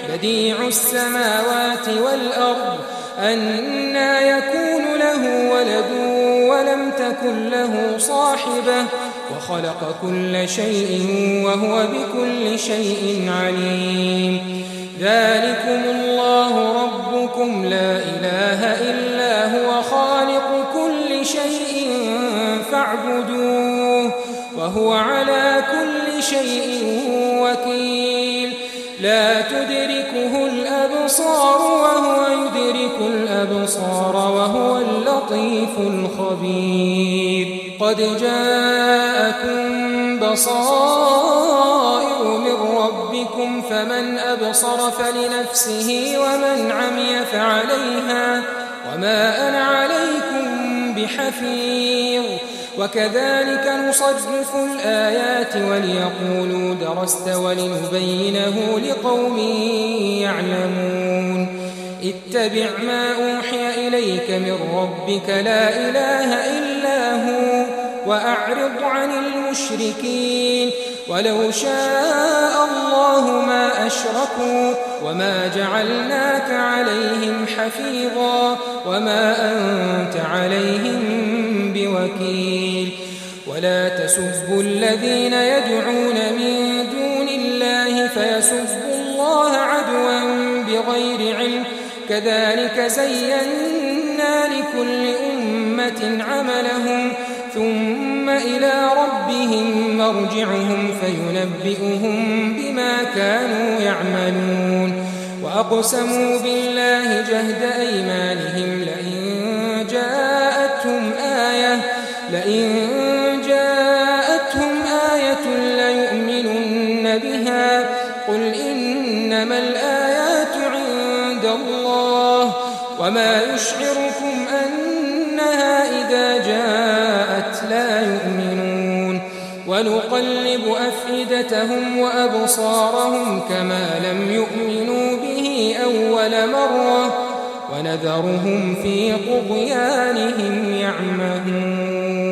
بديع السماوات والأرض أنى يكون له ولد ولم تكن له صاحبة وخلق كل شيء وهو بكل شيء عليم ذلكم الله ربكم لا إله إلا هو خالق كل شيء فاعبدوه وهو على كل شيء وكيل لا تدركه الأبصار وهو يدرك الأبصار وهو اللطيف الخبير قد جاءكم بصائر من ربكم فمن أبصر فلنفسه ومن عمي فعليها وما أنا عليكم بحفيظ وكذلك نصرف الآيات وليقولوا درست ولنبينه لقوم يعلمون اتبع ما أوحي إليك من ربك لا إله إلا هو وأعرض عن المشركين ولو شاء الله ما أشركوا وما جعلناك عليهم حفيظا وما أنت عليهم بوكيل ولا تسبوا الذين يدعون من دون الله فيسبوا الله عدوا بغير علم كذلك زينا لكل أمة عملهم ثم إلى ربهم مرجعهم فينبئهم بما كانوا يعملون وأقسموا بالله جهد أيمانهم لئن جاءتهم آية ليؤمنن بها قل إنما الآيات عند الله وما يشعركم أنها إذا جاءت لا يؤمنون ونقلب أفئدتهم وأبصارهم كما لم يؤمنوا به أول مرة ونذرهم في طغيانهم يعمهون